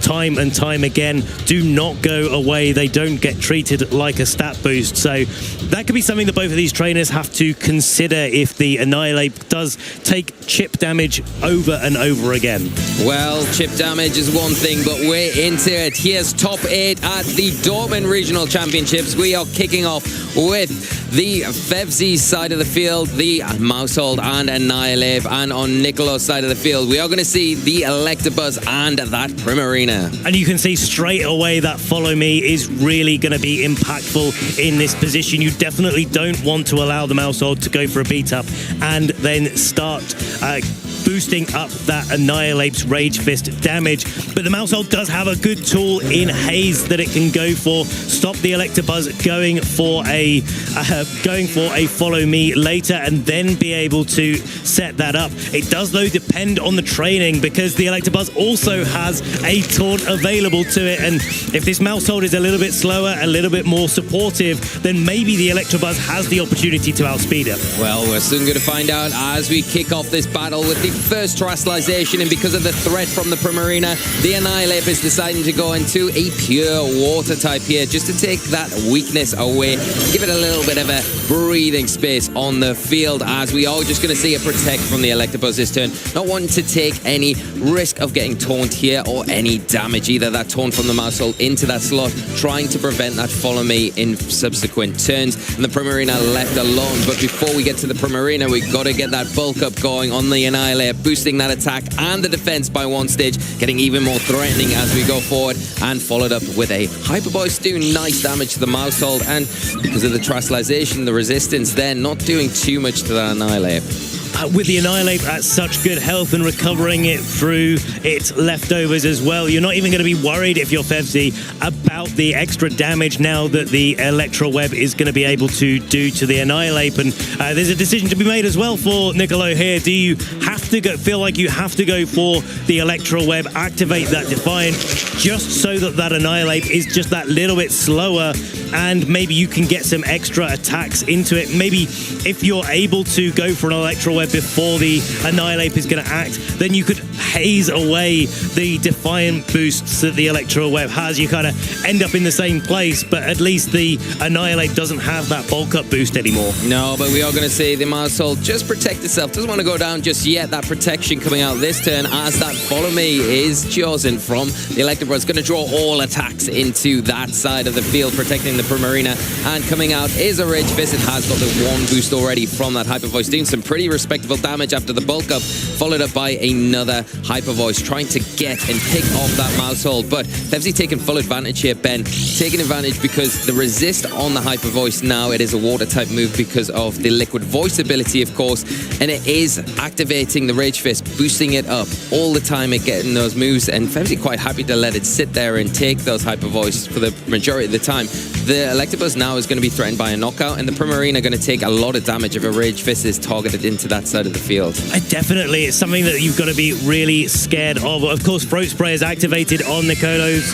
time and time again do not go away. They don't get treated like a stat boost. So that could be something that both of these trainers have to consider if the Annihilate does take chip damage over and over again. Well, chip damage is one thing, but we're into it. Here's top 8 at the Dortmund Regional Championships. We are kicking off with the Fevzi side of the field, the Mousehold and Annihilate, and on Nicolo's side of the field, we are going to see the Electabuzz and that Primarina. And you can see straight away that Follow Me is really going to be impactful in this position. You definitely don't want to allow the Mousehold to go for a beat up and then start boosting up that Annihilate's Rage Fist damage. But the Mousehold does have a good tool in Haze that it can go for. Stop the Electabuzz going for a Follow Me later and then be able to set that up. It does, though, depend on the training because the Electabuzz also has a taunt available to it. And if this Mousehold is a little bit slower, a little bit more supportive, then maybe the Electabuzz has the opportunity to outspeed it. Well, we're soon going to find out as we kick off this battle with the first Terastallization, and because of the threat from the Primarina, the Annihilate is deciding to go into a pure water type here just to take that weakness away, give it a little bit of a breathing space on the field, as we are just going to see a Protect from the Electabuzz this turn, not wanting to take any risk of getting taunt here or any damage, either that taunt from the Mousehold into that slot, trying to prevent that Follow Me in subsequent turns, and the Primarina left alone. But before we get to the Primarina, we've got to get that bulk up going on the Annihilate, boosting that attack and the defense by one stage, getting even more threatening as we go forward, and followed up with a Hyper Voice doing nice damage to the Mousehold, and because of the Terastallization, the resistance there not doing too much to the Annihilate. With the Annihilate at such good health and recovering it through its leftovers as well, you're not even going to be worried if you're Fevzi about the extra damage now that the Electro Web is going to be able to do to the Annihilate. And there's a decision to be made as well for Nicolo here. Do you have to feel like you have to go for the Electro Web, activate that Defiant, just so that that Annihilate is just that little bit slower, and maybe you can get some extra attacks into it? Maybe if you're able to go for an Electro Web before the Annihilate is going to act, then you could haze away the Defiant boosts that the Electro Web has. You kind of end up in the same place, but at least the Annihilate doesn't have that bulk up boost anymore. No, but we are going to see the Mousehold just protect itself. Doesn't want to go down just yet. That protection coming out this turn as that Follow Me is chosen from the Electabuzz. It's going to draw all attacks into that side of the field, protecting the Primarina, and coming out is a Rage Fist. It has got the one boost already from that Hyper Voice, doing some pretty respectable damage after the bulk up, followed up by another Hyper Voice, trying to get and pick off that Mousehold. But Fevzi taking full advantage here, Ben, taking advantage because the resist on the Hyper Voice now, it is a water type move because of the Liquid Voice ability, of course, and it is activating the Rage Fist, boosting it up all the time at getting those moves, and Fevzi quite happy to let it sit there and take those Hyper Voice for the majority of the time. The Electabuzz now is going to be threatened by a knockout, and the Primarina going to take a lot of damage if a Rage Fist is targeted into that side of the field. Definitely, it's something that you've got to be really scared of. Of course, Throat Spray is activated on Nicolo's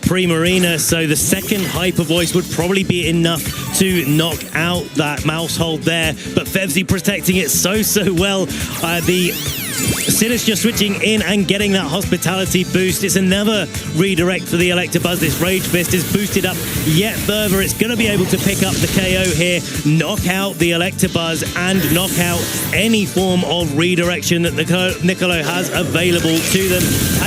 Primarina, so the second Hyper Voice would probably be enough to knock out that Mousehold there, but Fevzi protecting it so well. The Sinister switching in and getting that Hospitality boost. It's another redirect for the Electabuzz. This Rage Fist is boosted up yet further. It's going to be able to pick up the KO here, knock out the Electabuzz, and knock out any form of redirection that Nicolo has available to them.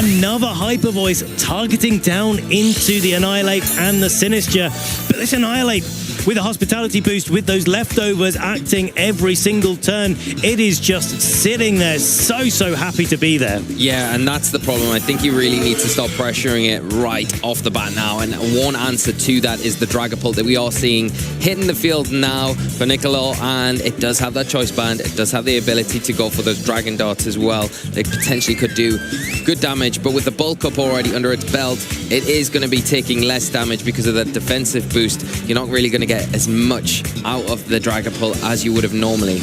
Another Hyper Voice targeting down into the Annihilate and the Sinister. But this Annihilate, with a Hospitality boost, with those leftovers acting every single turn, it is just sitting there so happy to be there. Yeah, and that's the problem. I think you really need to stop pressuring it right off the bat now, and one answer to that is the Dragapult that we are seeing hitting the field now for Nicolo, and it does have that choice band. It does have the ability to go for those Dragon Darts as well. They potentially could do good damage, but with the bulk up already under its belt, it is going to be taking less damage because of that defensive boost. You're not really going to get as much out of the Dragapult as you would have normally.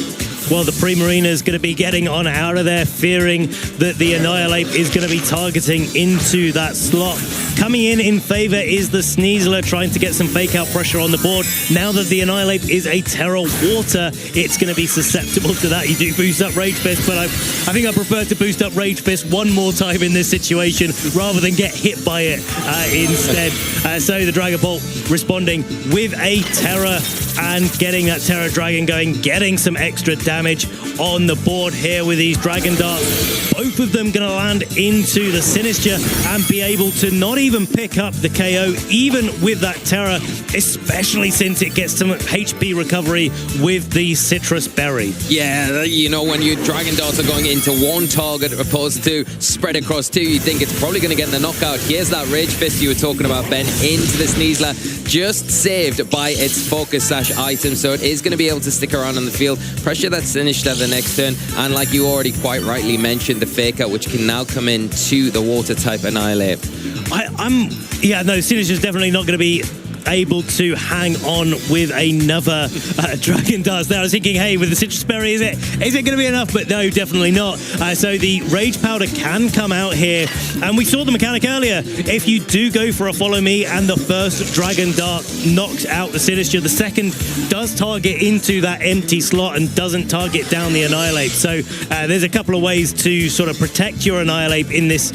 Well, the Primarina is going to be getting on out of there, fearing that the Annihilate is going to be targeting into that slot. Coming in favor is the Sneasler, trying to get some fake out pressure on the board. Now that the Annihilate is a Terra Water, it's going to be susceptible to that. You do boost up Rage Fist, but I think I prefer to boost up Rage Fist one more time in this situation rather than get hit by it instead. So the Dragon Bolt responding with a Terra and getting that Terra Dragon going, getting some extra damage on the board here with these Dragon Darts. Both of them going to land into the Sinister and be able to not even pick up the KO, even with that Terra, especially since it gets some HP recovery with the Citrus Berry. Yeah, you know, when your Dragon Darts are going into one target opposed to spread across two, you think it's probably going to get the knockout. Here's that Rage Fist you were talking about, Ben, into the Sneasler, just saved by its Focus Sash item, so it is going to be able to stick around on the field, pressure that Sinister the next turn, and like you already quite rightly mentioned, the Fake Out, which can now come into the Water type Annihilate. Yeah, no, Sinister's definitely not going to be able to hang on with another Dragon Dust there. I was thinking, hey, with the Citrus Berry, is it going to be enough? But no, definitely not. So the Rage Powder can come out here, and we saw the mechanic earlier. If you do go for a Follow Me and the first Dragon Dart knocks out the Sinister, the second does target into that empty slot and doesn't target down the Annihilate. So there's a couple of ways to sort of protect your Annihilate in this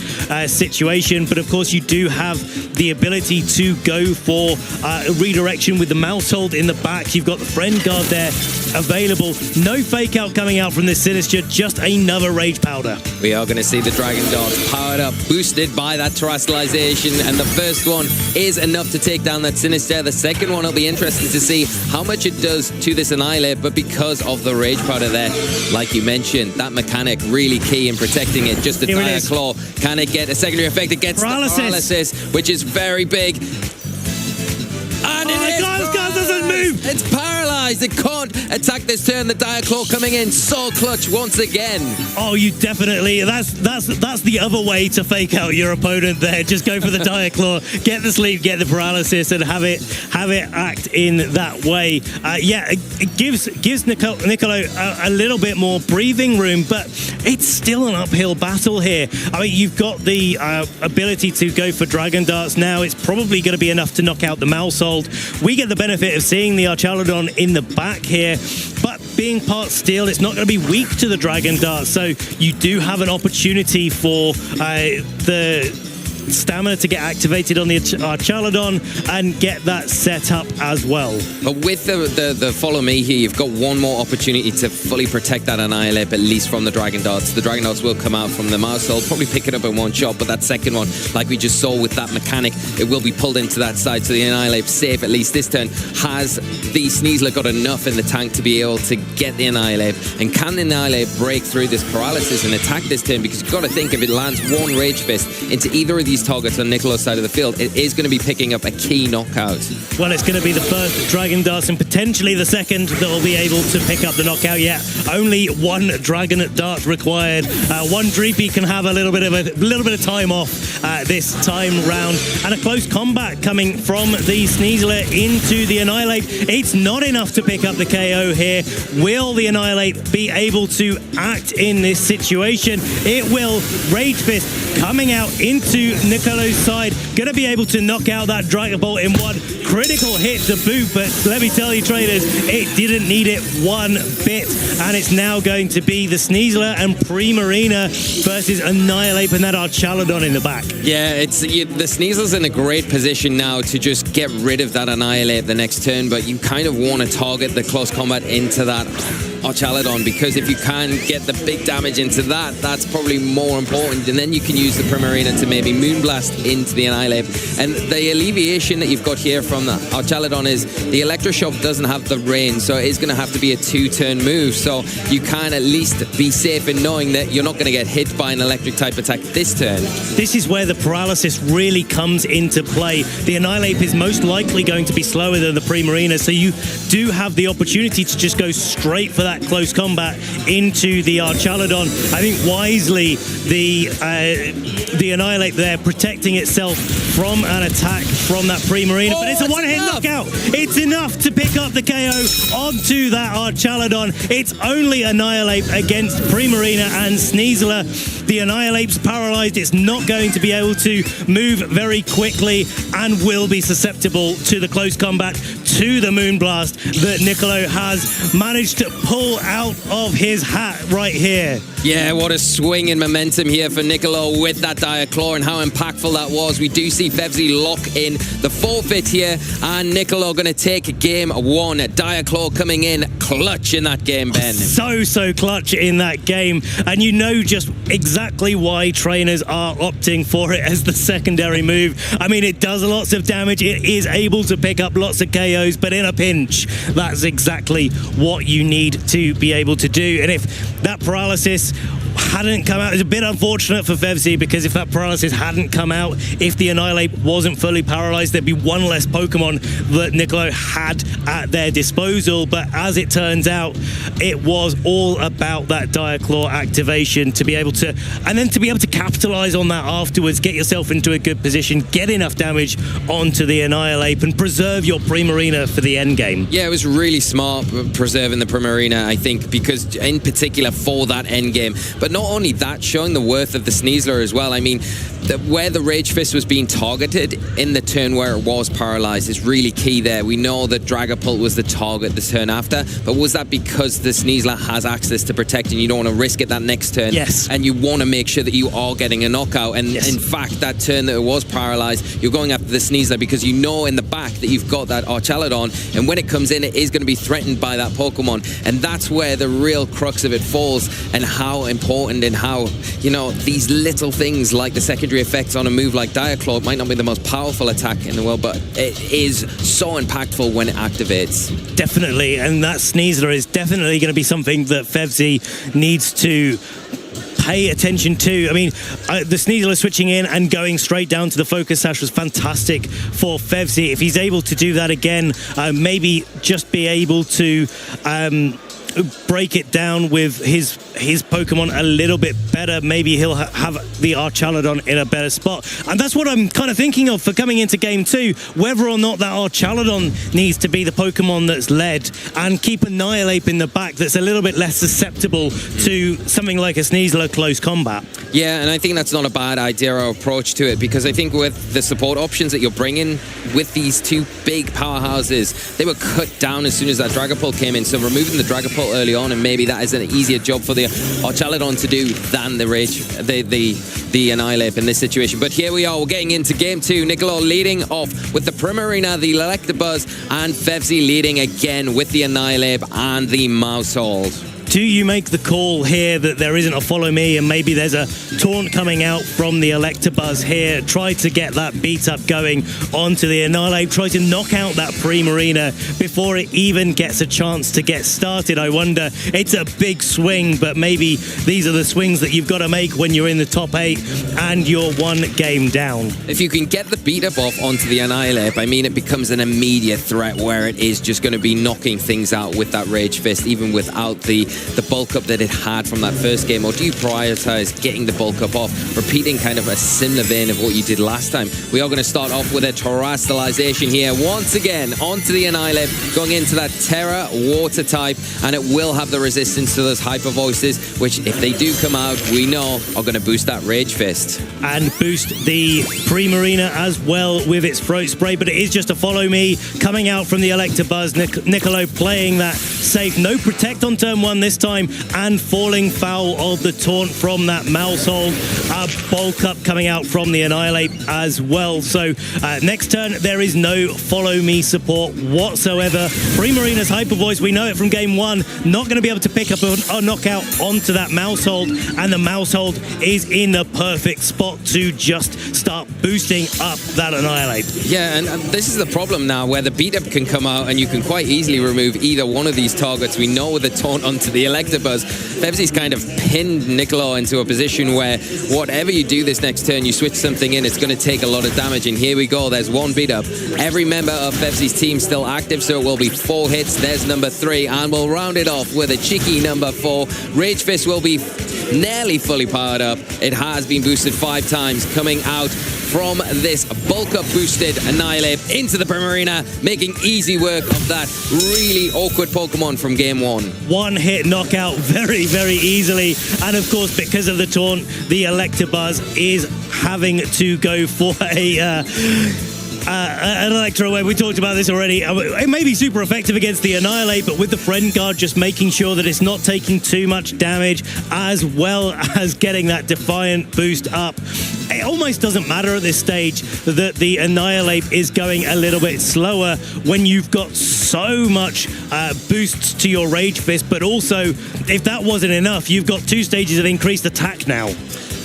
situation, but of course you do have the ability to go for a redirection with the Mouse Hold in the back. You've got the Friend Guard there available. No Fake Out coming out from this Sinister, just another Rage Powder. We are going to see the Dragon Darts powered up, boosted by that Terrestrialization, and the first one is enough to take down that Sinister. The second one will be interesting to see how much it does to this Annihilate, but because of the Rage Powder there, like you mentioned, that mechanic really key in protecting it. Just a Dire Claw. Can it get a secondary effect? It gets the paralysis, which is very big. And Ozkan doesn't move! It's paralyzed. It can't attack this turn. The Dire Claw coming in so clutch once again. Oh, you definitely... That's the other way to fake out your opponent there. Just go for the Dire Claw, get the sleep, get the paralysis, and have it act in that way. Yeah, it gives Nicolo a little bit more breathing room, but it's still an uphill battle here. I mean, you've got the ability to go for Dragon Darts now. It's probably going to be enough to knock out the Mouse Hold. We get the benefit of seeing the Archaludon in the back here, but being part steel, it's not going to be weak to the Dragon Dart, so you do have an opportunity for the stamina to get activated on the Archaludon and get that set up as well. But with the Follow Me here, you've got one more opportunity to fully protect that Annihilate, at least from the Dragon Darts. The Dragon Darts will come out from the Mouse Hold, probably pick it up in one shot, but that second one, like we just saw with that mechanic, it will be pulled into that side, so the Annihilate safe, at least this turn. Has the Sneasler got enough in the tank to be able to get the Annihilate? And can the Annihilate break through this paralysis and attack this turn? Because you've got to think, if it lands one Rage Fist into either of these targets on Nicolo's side of the field, it is going to be picking up a key knockout. Well, it's going to be the first Dragon Dart and potentially the second that will be able to pick up the knockout. Yeah, only one Dragon Dart required. One Dreepy can have a little bit of time off this time round, and a close combat coming from the Sneasler into the Annihilate. It's not enough to pick up the KO here. Will the Annihilate be able to act in this situation? It will. Rage Fist coming out into Nicolo's side, going to be able to knock out that Dragon Bolt in one critical hit to boot, but let me tell you, traders, it didn't need it one bit, and it's now going to be the Sneasler and Primarina versus Annihilate and that Archaludon in the back. Yeah, the Sneasler's in a great position now to just get rid of that Annihilate the next turn, but you kind of want to target the close combat into that Archaludon, because if you can get the big damage into that, that's probably more important, and then you can use the Primarina to maybe Moonblast into the Annihilate. And the alleviation that you've got here from the Archaludon is the Electroshock doesn't have the range, so it is going to have to be a two-turn move, so you can at least be safe in knowing that you're not going to get hit by an electric type attack this turn. This is where the paralysis really comes into play. The Annihilate is most likely going to be slower than the Primarina, so you do have the opportunity to just go straight for that close combat into the Archaludon. I think wisely the Annihilate there protecting itself from an attack from that Primarina, but it's a one-hit knockout. It's enough to pick up the KO onto that Archaladon. It's only Annihilate against Primarina and Sneasler. The Annihilate's paralyzed. It's not going to be able to move very quickly and will be susceptible to the close combat, to the Moonblast that Nicolo has managed to pull out of his hat right here. Yeah, what a swing in momentum here for Nicolo with that Dire Claw and how impactful that was. We do see Fevzi lock in the forfeit here, and Nicolo going to take game one. Dire Claw coming in clutch in that game, Ben. So clutch in that game, and you know just exactly why trainers are opting for it as the secondary move. I mean, it does lots of damage. It is able to pick up lots of KOs, but in a pinch, that's exactly what you need to be able to do. And if that paralysis hadn't come out, it's a bit unfortunate for Fevzi, because if that paralysis hadn't come out, if the Annihilate wasn't fully paralyzed, there'd be one less Pokemon that Nicolo had at their disposal. But as it turns out, it was all about that Dire Claw activation to be able to, and then to be able to capitalize on that afterwards, get yourself into a good position, get enough damage onto the Annihilate, and preserve your Primarina for the end game. Yeah, it was really smart preserving the Primarina, I think, because in particular for that end game. But not only that, showing the worth of the Sneasler as well. I mean, where the Rage Fist was being targeted in the turn where it was paralyzed is really key there. We know that Dragapult was the target the turn after, but was that because the Sneasler has access to protect and you don't want to risk it that next turn? Yes. And you want to make sure that you are getting a knockout. And yes, in fact, that turn that it was paralyzed, you're going after the Sneasler because you know in the back that you've got that Archaladon, and when it comes in, it is going to be threatened by that Pokemon. And that's where the real crux of it falls, and how important and how, you know, these little things like the secondary effects on a move like Dire Claw might not be the most powerful attack in the world, but it is so impactful when it activates. Definitely, and that Sneasler is definitely going to be something that Fevzi needs to pay attention to. I mean, the Sneasler switching in and going straight down to the Focus Sash was fantastic for Fevzi. If he's able to do that again, maybe just be able to break it down with his Pokemon a little bit better, maybe he'll have the Archaladon in a better spot. And that's what I'm kind of thinking of for coming into game 2, whether or not that Archaladon needs to be the Pokemon that's led, and keep Annihilate in the back that's a little bit less susceptible to something like a Sneasler close combat. Yeah, and I think that's not a bad idea or approach to it, because I think with the support options that you're bringing with these two big powerhouses, they were cut down as soon as that Dragapult came in. So removing the Dragapult early on, and maybe that is an easier job for the Archaladon to do than the Annihilate in this situation. But here we are, we're getting into game 2. Nicolo leading off with the Primarina, the Electabuzz, and Fevzi leading again with the Annihilate and the Mousehold. Do you make the call here that there isn't a follow me, and maybe there's a taunt coming out from the Electabuzz here? Try to get that beat up going onto the Annihilate, try to knock out that Primarina before it even gets a chance to get started. I wonder, it's a big swing, but maybe these are the swings that you've got to make when you're in the top 8 and you're one game down. If you can get the beat up off onto the Annihilate, I mean, it becomes an immediate threat where it is just going to be knocking things out with that Rage Fist, even without the bulk up that it had from that first game? Or do you prioritize getting the bulk up off, repeating kind of a similar vein of what you did last time? We are going to start off with a Terastallization here once again onto the Annihilate, going into that Terra Water type, and it will have the resistance to those Hyper Voices, which if they do come out, we know are going to boost that Rage Fist and boost the Primarina as well with its Throat Spray. But it is just a follow me coming out from the Electabuzz. Nicolo playing that safe, no protect on turn 1 this time, and falling foul of the taunt from that Mousehold. A bulk up coming out from the Annihilate as well. So next turn there is no follow me support whatsoever. Primarina's Hyper Voice, we know it from game 1, not going to be able to pick up a knockout onto that Mousehold, and the Mousehold is in the perfect spot to just start boosting up that Annihilate. Yeah, and this is the problem now, where the beat up can come out and you can quite easily remove either one of these targets. We know with the taunt onto the Electabuzz, Fevzi's kind of pinned Nicolo into a position where whatever you do this next turn, you switch something in, it's going to take a lot of damage. And here we go, there's one beat up. Every member of Fevzi's team still active, so it will be 4 hits. There's number 3, and we'll round it off with a cheeky number 4. Rage Fist will be nearly fully powered up. It has been boosted 5 times, coming out from this bulk-up boosted Annihilate into the Primarina, making easy work of that really awkward Pokemon from game 1. One-hit knockout very, very easily. And of course, because of the taunt, the Electabuzz is having to go for an Electro Wave. We talked about this already. It may be super effective against the Annihilate, but with the Friend Guard just making sure that it's not taking too much damage, as well as getting that Defiant boost up. It almost doesn't matter at this stage that the Annihilate is going a little bit slower when you've got so much boosts to your Rage Fist, but also, if that wasn't enough, you've got 2 stages of increased attack now.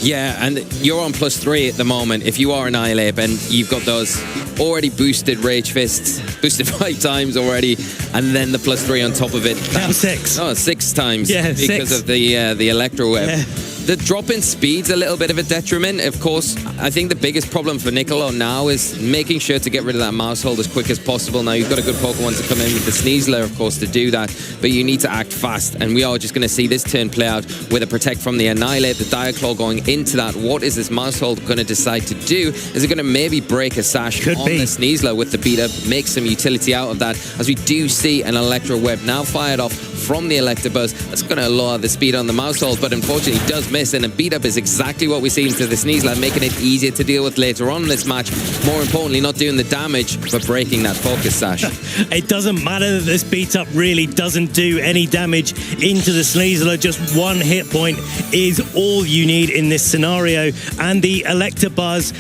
Yeah, and you're on +3 at the moment if you are Annihilate, and you've got those already boosted Rage Fists, boosted 5 times already, and then the +3 on top of it. Now 6. Oh, 6 times. Yeah, because 6. of the Electro Web. Yeah. The drop in speed's a little bit of a detriment. Of course, I think the biggest problem for Nicolo now is making sure to get rid of that mouse hold as quick as possible. Now, you've got a good Pokemon to come in with the Sneasler, of course, to do that, but you need to act fast, and we are just going to see this turn play out with a Protect from the Annihilate, the Diaclaw going into that. What is this mouse hold going to decide to do? Is it going to maybe break a sash on the Sneasler with the beat up, make some utility out of that, as we do see an Electro Web now fired off from the Electabuzz. That's going to lower the speed on the mouse hold, but unfortunately it does miss, and a beat up is exactly what we see into the Sneasler, making it easier to deal with later on in this match. More importantly, not doing the damage, but breaking that focus sash. It doesn't matter that this beat up really doesn't do any damage into the Sneasler. Just 1 hit point is all you need in this scenario, and the Electabuzz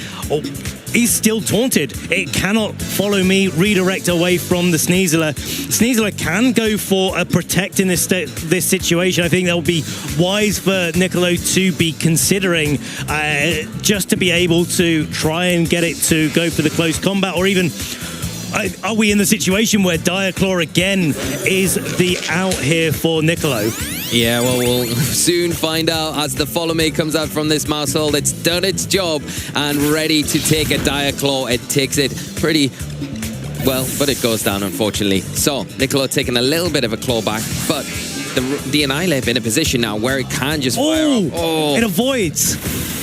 is still taunted. It cannot follow me, redirect away from the Sneasler. Sneasler can go for a Protect in this situation. I think that would be wise for Nicolo to be considering, just to be able to try and get it to go for the close combat, or even are we in the situation where Diaclaw again is the out here for Nicolo? Yeah, well, we'll soon find out as the Follow Me comes out from this mouse hold. It's done its job and ready to take a Diaclaw. It takes it pretty well, but it goes down, unfortunately. So, Nicolo taking a little bit of a claw back, but the Annihilate in a position now where it can just fire off. Oh, it avoids.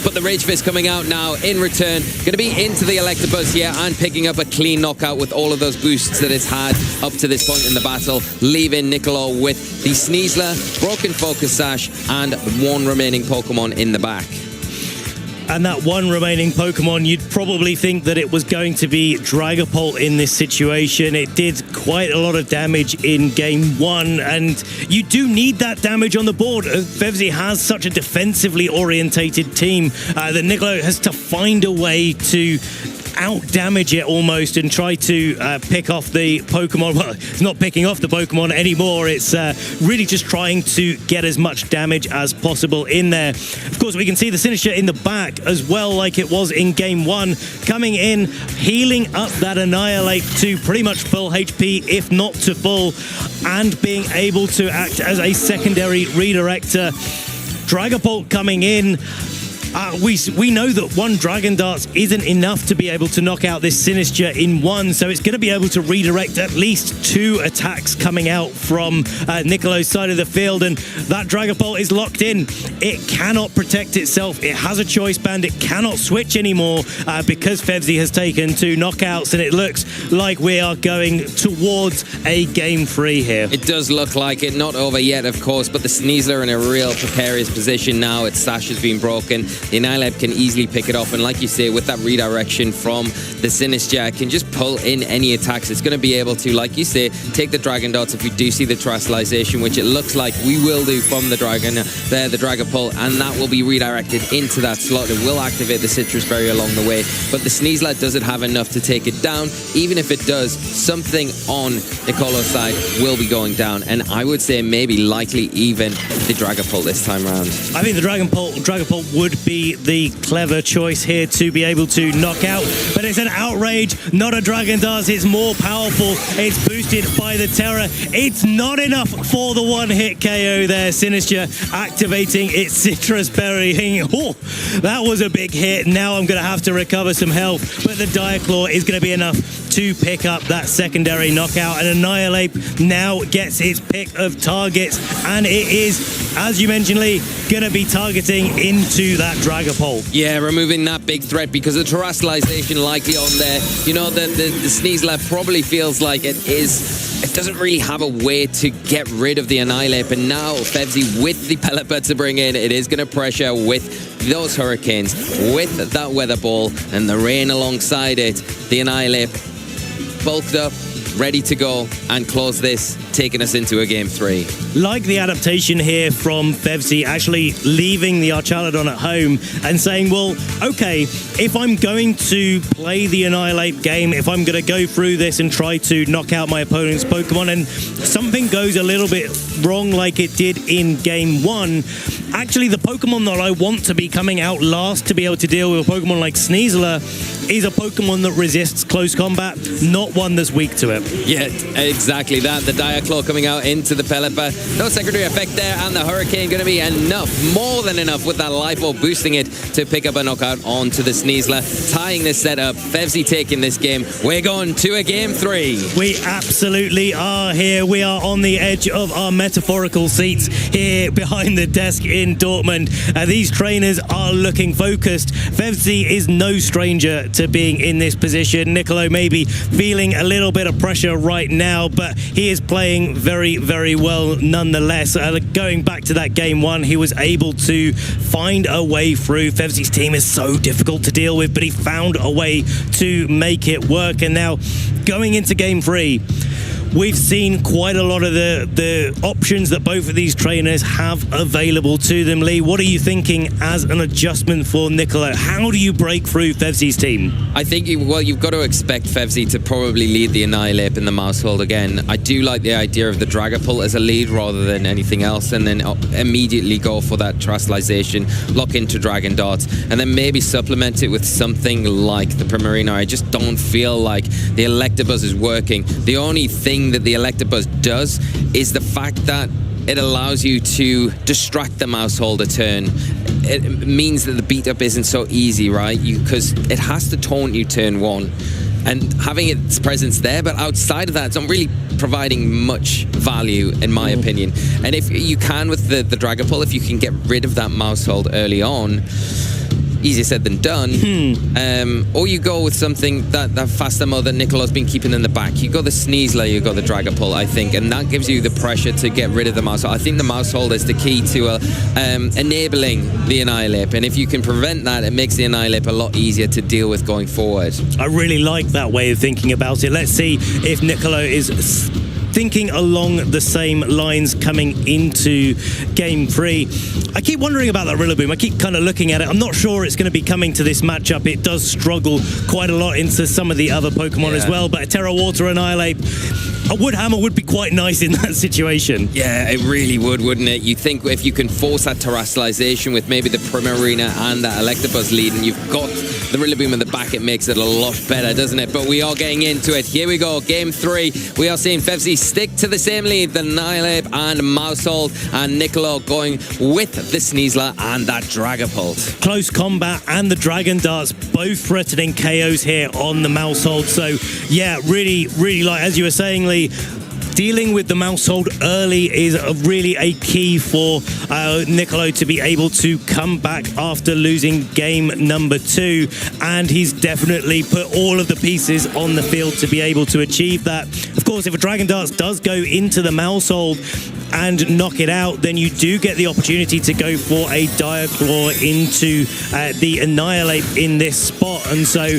But the Rage Fist coming out now in return. Going to be into the Electabuzz here and picking up a clean knockout with all of those boosts that it's had up to this point in the battle, leaving Nicolo with the Sneasler, broken Focus Sash, and 1 remaining Pokemon in the back. And that 1 remaining Pokemon, you'd probably think that it was going to be Dragapult in this situation. It did quite a lot of damage in game 1, and you do need that damage on the board. Fevzi has such a defensively orientated team that Nicolo has to find a way to out-damage it almost and try to pick off the Pokemon. Well, it's not picking off the Pokemon anymore. It's really just trying to get as much damage as possible in there. Of course, we can see the Sinister in the back as well, like it was in game 1, coming in, healing up that Annihilate to pretty much full HP, if not to full, and being able to act as a secondary redirector. Dragapult coming in. We know that 1 Dragon Dart isn't enough to be able to knock out this Sinister in 1, so it's going to be able to redirect at least 2 attacks coming out from Nicolo's side of the field, and that Dragapult is locked in. It cannot protect itself. It has a choice band. It cannot switch anymore because Fevzi has taken 2 knockouts, and it looks like we are going towards a game 3 here. It does look like it. Not over yet, of course, but the Sneasler in a real precarious position now. Its sash has been broken. The Annihilate can easily pick it off, and like you say, with that redirection from the Sinister, can just pull in any attacks. It's going to be able to, like you say, take the Dragon Darts if we do see the Terastallization, which it looks like we will do from the Dragon there, the Dragapult, and that will be redirected into that slot. It will activate the Citrus Berry along the way, but the Sneasler doesn't have enough to take it down. Even if it does, something on Nicolo's side will be going down, and I would say maybe likely even the Dragapult this time around. I think the Dragapult would be the clever choice here to be able to knock out, but it's an Outrage, not a Dragon Dart. It's more powerful. It's boosted by the Terror. It's not enough for the 1-hit KO there. Sinister activating its Citrus Berry. Oh, that was a big hit. Now I'm going to have to recover some health, but the Diaclaw is going to be enough to pick up that secondary knockout, and Annihilate now gets its pick of targets, and it is as you mentioned, Lee, going to be targeting into that Dragapult. Yeah, removing that big threat because the terrestrialization likely on there. You know, the Sneasler probably feels like it doesn't really have a way to get rid of the Annihilate. And now Fevzi with the Pelipper to bring in, it is going to pressure with those Hurricanes, with that Weather Ball and the rain alongside it. The Annihilate bulked up, ready to go and close this, taking us into a game 3. Like the adaptation here from Fevzi, actually leaving the Archaladon at home and saying, well, okay, if I'm going to play the Annihilate game, if I'm going to go through this and try to knock out my opponent's Pokemon and something goes a little bit wrong like it did in game 1, actually the Pokemon that I want to be coming out last to be able to deal with a Pokemon like Sneasler is a Pokemon that resists close combat, not one that's weak to it. Yeah, exactly that. The Diaclaw coming out into the Pelipper. No secondary effect there, and the Hurricane going to be enough, more than enough, with that Life Orb boosting it to pick up a knockout onto the Sneasler, tying this set up. Fevzi taking this game. We're going to a game 3. We absolutely are here. We are on the edge of our metaphorical seats here behind the desk in Dortmund. These trainers are looking focused. Fevzi is no stranger to being in this position. Nicolo may be feeling a little bit of pressure right now, but he is playing very, very well nonetheless. Going back to that game 1, he was able to find a way through. Fevzi's team is so difficult to deal with, but he found a way to make it work. And now going into game 3, we've seen quite a lot of the options that both of these trainers have available to them. Lee, what are you thinking as an adjustment for Nicolo? How do you break through Fevzi's team? I think, you've got to expect Fevzi to probably lead the Annihilate in the Mousehold again. I do like the idea of the Dragapult as a lead rather than anything else, and then immediately go for that Terrestrialization, lock into Dragon Darts, and then maybe supplement it with something like the Primarina. I just don't feel like the Electabuzz is working. The only thing that the Electabuzz does is the fact that it allows you to distract the Mousehold a turn. It means that the beat up isn't so easy, right? Because it has to taunt you turn 1. And having its presence there, but outside of that, it's not really providing much value, in my opinion. And if you can with the Dragapult, if you can get rid of that Mousehold early on, easier said than done. Or you go with something that faster mode that Nicolo's been keeping in the back. You go the Sneasler, you go the Dragapult, I think, and that gives you the pressure to get rid of the Mousehold. I think the Mousehold is the key to enabling the Annihilate, and if you can prevent that, it makes the Annihilate a lot easier to deal with going forward. I really like that way of thinking about it. Let's see if Nicolo is thinking along the same lines coming into game 3. I keep wondering about that Rillaboom. I keep kind of looking at it. I'm not sure it's going to be coming to this matchup. It does struggle quite a lot into some of the other Pokemon as well, but a Terra Water Annihilate, a Wood Hammer would be quite nice in that situation. Yeah, it really would, wouldn't it? You think if you can force that Terrestrialization with maybe the Primarina and that Electabuzz lead, and you've got the Rillaboom in the back, it makes it a lot better, doesn't it? But we are getting into it. Here we go, game 3. We are seeing Fevzi stick to the same lead, the Annihilate and Mousehold, and Nicolo going with the Sneasler and that Dragapult. Close combat and the Dragon Darts both threatening KOs here on the Mousehold. So yeah, really, really like, as you were saying, Lee, dealing with the Mousehold early is really a key for Nicolo to be able to come back after losing game number 2, and he's definitely put all of the pieces on the field to be able to achieve that. Of course, if a Dragon Darts does go into the Mousehold and knock it out, then you do get the opportunity to go for a Diaclaw into the Annihilate in this spot, and so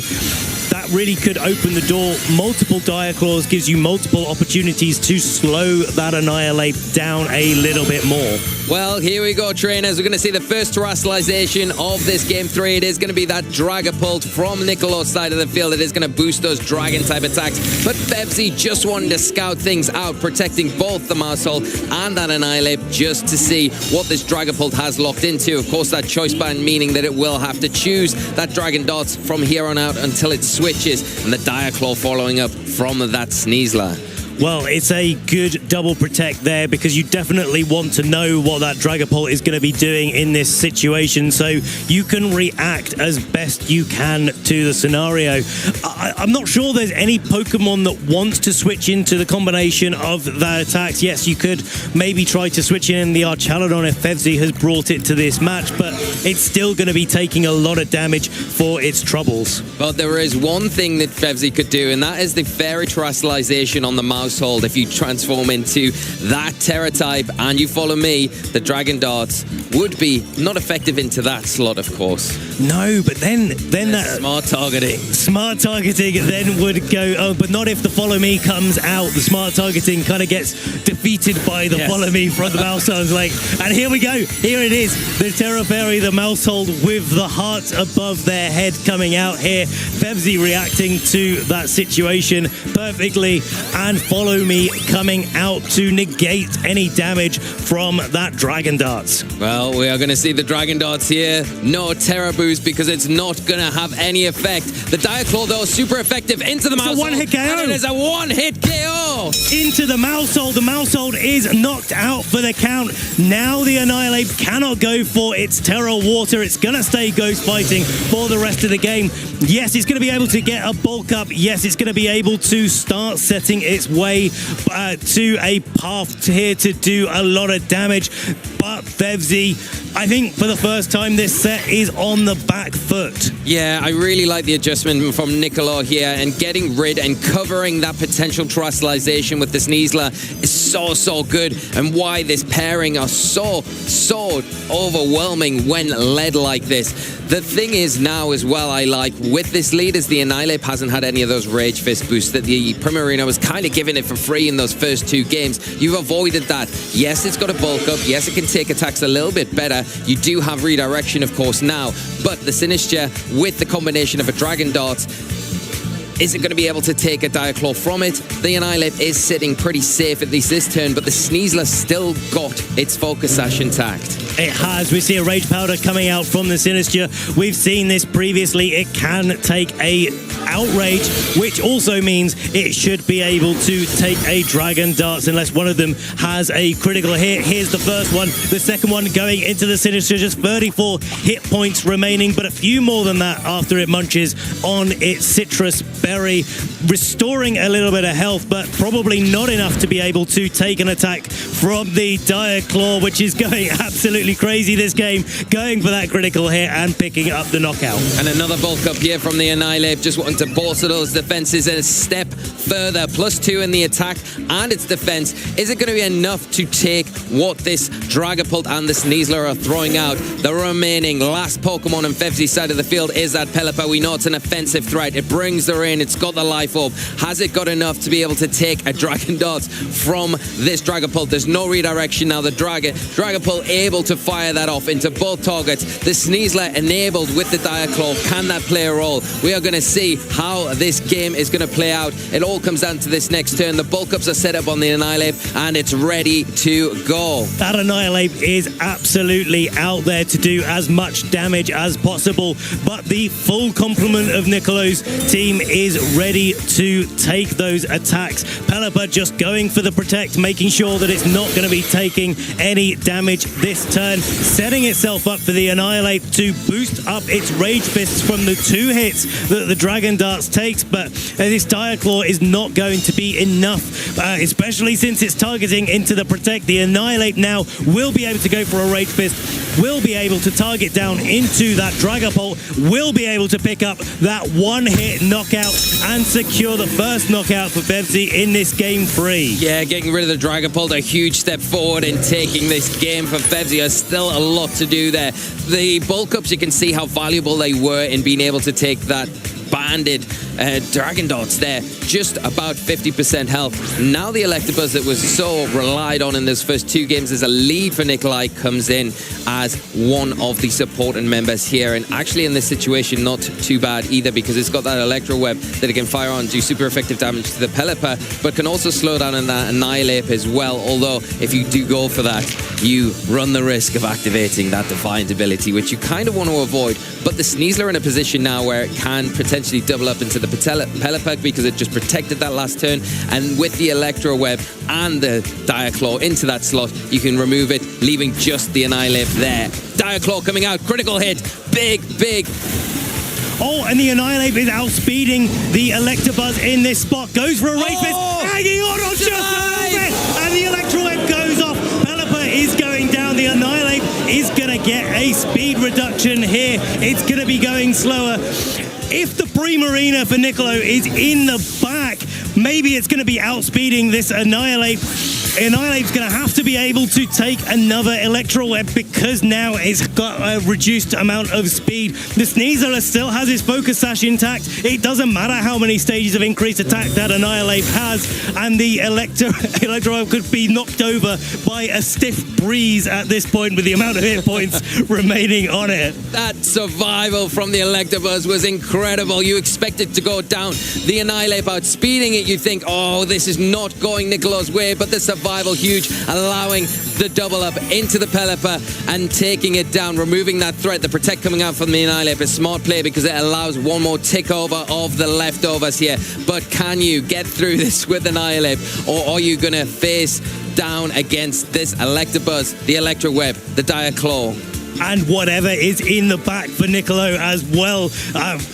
that really could open the door. Multiple Diaclaws gives you multiple opportunities to slow that Annihilate down a little bit more. Well, here we go, trainers. We're going to see the first terrestrialization of this game 3. It is going to be that Dragapult from Nicolo's side of the field. It is going to boost those Dragon-type attacks. But Fevzi just wanted to scout things out, protecting both the Mousehold and that Annihilate just to see what this Dragapult has locked into. Of course, that choice band meaning that it will have to choose that Dragon Darts from here on out until it switches, and the Diaclaw following up from that Sneasler. Well, it's a good double protect there because you definitely want to know what that Dragapult is going to be doing in this situation so you can react as best you can to the scenario. I'm not sure there's any Pokemon that wants to switch into the combination of that attacks. Yes, you could maybe try to switch in the Archaludon if Fevzi has brought it to this match, but it's still going to be taking a lot of damage for its troubles. But there is one thing that Fevzi could do, and that is the Fairy Terrestrialization on the Mousehold. If you transform into that Terra type and you follow me, the Dragon Darts would be not effective into that slot, of course. No, but then that smart targeting. Smart targeting then would go, oh, but not if the follow me comes out. The smart targeting kind of gets defeated by the follow me from the Mousehold. Like, and here we go. Here it is. The Terra Fairy, the Mousehold with the heart above their head coming out here. Fevzi reacting to that situation perfectly, and follow me coming out to negate any damage from that Dragon Darts. Well, we are going to see the Dragon Darts here. No Terra Boost because it's not going to have any effect. The Diaclaw, though, super effective into the Mousehold. It's a one-hit KO. And it is a one-hit KO. Into the Mousehold. The Mousehold is knocked out for the count. Now the Annihilate cannot go for its Terra Water. It's going to stay Ghost Fighting for the rest of the game. Yes, it's going to be able to get a bulk up. Yes, it's going to be able to start setting its way to a path here to do a lot of damage. But Fevzi, I think for the first time this set, is on the back foot. Yeah, I really like the adjustment from Nicolo here, and getting rid and covering that potential Terrestrialization with the Sneasler is so good, and why this pairing are so overwhelming when led like this. The thing is now as well, I like with this lead is the Annihilate hasn't had any of those Rage Fist boosts that the Primarina was kind of giving it for free in those first two games. You've avoided that. Yes, it's got a bulk up. Yes, it can take attacks a little bit better. You do have redirection, of course, now, but the Sinistcha with the combination of a Dragon Dart isn't going to be able to take a Diaclaw from it. The Annihilate is sitting pretty safe, at least this turn, but the Sneasler still got its Focus Sash intact. It has. We see a Rage Powder coming out from the Sinistcha. We've seen this previously. It can take a Outrage, which also means it should be able to take a Dragon Darts unless one of them has a critical hit. Here's the first one. The second one going into the Sinistcha. Just 34 hit points remaining, but a few more than that after it munches on its Citrus Berry, restoring a little bit of health, but probably not enough to be able to take an attack from the Diaclaw, which is going absolutely crazy this game, going for that critical hit and picking up the knockout. And another bulk up here from the Annihilate, just wanting to bolster those defenses a step further. +2 in the attack and its defense. Is it going to be enough to take what this Dragapult and the Sneasler are throwing out? The remaining last Pokemon on Fevzi's side of the field is that Pelipper. We know it's an offensive threat. It brings the rain. It's got the Life Orb. Has it got enough to be able to take a Dragon Dart from this Dragapult? There's no redirection now. The Dragapult able to fire that off into both targets. The Sneasler enabled with the Diaclaw. Can that play a role? We are going to see how this game is going to play out. It all comes down to this next turn. The bulk ups are set up on the Annihilate and it's ready to go. That Annihilate is absolutely out there to do as much damage as possible, but the full complement of Nicolo's team is ready to take those attacks. Pelipper just going for the protect, making sure that it's not going to be taking any damage this turn, setting itself up for the Annihilate to boost up its Rage Fists from the 2 hits that the Dragon Darts takes, but this Diaclaw is not going to be enough, especially since it's targeting into the protect. The Annihilate now will be able to go for a Rage Fist, will be able to target down into that Dragapult, will be able to pick up that one-hit knockout and secure the first knockout for Fevzi in this game 3. Yeah, getting rid of the Dragapult, a huge step forward in taking this game for Fevzi. There's still a lot to do there. The bulk ups, you can see how valuable they were in being able to take that banded Dragon Darts there, just about 50% health. Now the Electabuzz that was so relied on in those first 2 games as a lead for Nikolai comes in as one of the supporting members here, and actually in this situation not too bad either, because it's got that Electro Web that it can fire on, do super effective damage to the Pelipper, but can also slow down in that Annihilate as well, although if you do go for that, you run the risk of activating that Defiant ability, which you kind of want to avoid. But the Sneasler in a position now where it can potentially double up into the Pelipper because it just protected that last turn. And with the Electro Web and the Dire Claw into that slot, you can remove it, leaving just the Annihilate there. Dire Claw coming out, critical hit, big. Oh, and the Annihilate is outspeeding the Electabuzz in this spot. Goes for a Rage Fist, hanging on just a little bit, and the Electro Web goes off. Pelipper is going down. The Annihilate is going to get a speed reduction here. It's going to be going slower. If the Primarina for Nicolo is in the back, maybe it's going to be outspeeding this Annihilate. Annihilate's going to have to be able to take another Electro Web because now it's got a reduced amount of speed. The Sneasler still has his Focus Sash intact. It doesn't matter how many stages of increased attack that Annihilate has, and the Electro Web could be knocked over by a stiff breeze at this point with the amount of hit points remaining on it. That survival from the Electabuzz was incredible. You expect it to go down. The Annihilate outspeeding it, you think, oh, this is not going Nicolo's way, but the survival huge, allowing the double up into the Pelipper and taking it down, removing that threat. The protect coming out from the Annihilate, a smart play because it allows one more tick over of the leftovers here. But can you get through this with Annihilate, or are you going to face down against this Electabuzz, the Electro Web, the Dire Claw? And whatever is in the back for Nicolo as well.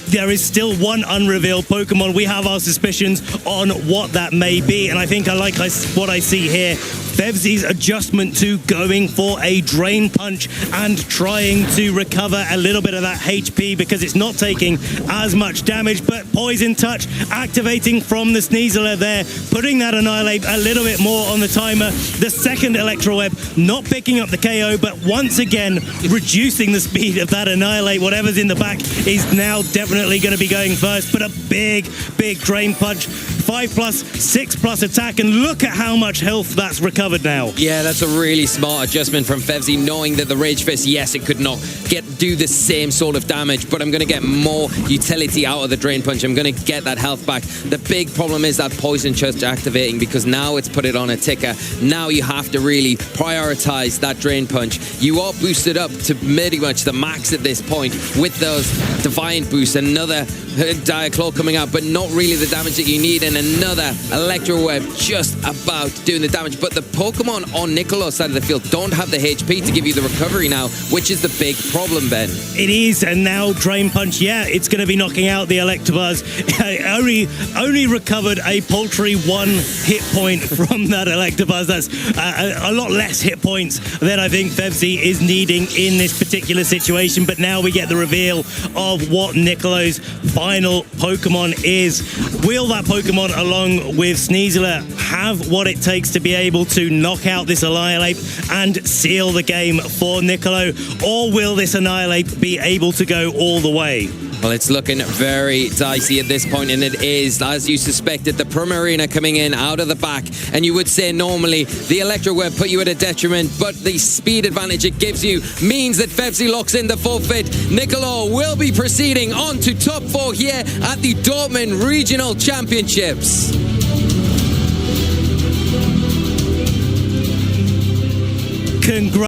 There is still one unrevealed Pokemon. We have our suspicions on what that may be, and I think I like what I see here. Fevzi's adjustment to going for a Drain Punch and trying to recover a little bit of that HP because it's not taking as much damage, but Poison Touch activating from the Sneasler there, putting that Annihilate a little bit more on the timer. The second Electro Web not picking up the KO, but once again reducing the speed of that Annihilate. Whatever's in the back is now definitely going to be going first, but a big Drain Punch, 5+, 6+ attack, and look at how much health that's recovered now. Yeah, that's a really smart adjustment from Fevzi, knowing that the Rage Fist, yes, it could not do the same sort of damage, but I'm going to get more utility out of the Drain Punch. I'm going to get that health back. The big problem is that Poison Touch activating because now it's put it on a ticker. Now you have to really prioritize that Drain Punch. You are boosted up to pretty much the max at this point with those Defiant boosts. Another Dire Claw coming out, but not really the damage that you need, and another Electro Web just about doing the damage. But the Pokemon on Nicolo's side of the field don't have the HP to give you the recovery now, which is the big problem, Ben. It is, and now Drain Punch, yeah, it's going to be knocking out the Electabuzz. only recovered a paltry 1 hit point from that Electabuzz. That's a lot less hit points than I think Fevzi is needing in this particular situation. But now we get the reveal of what Nicolo's final Pokemon is. Will that Pokemon, along with Sneasler, have what it takes to be able to knock out this Annihilate and seal the game for Nicolo? Or will this Annihilate be able to go all the way? Well, it's looking very dicey at this point, and it is, as you suspected, the Primarina coming in out of the back. And you would say normally the Electro Web put you at a detriment, but the speed advantage it gives you means that Fevzi locks in the forfeit. Nicolo will be proceeding on to top 4 here at the Dortmund Regional Championships. Congrats.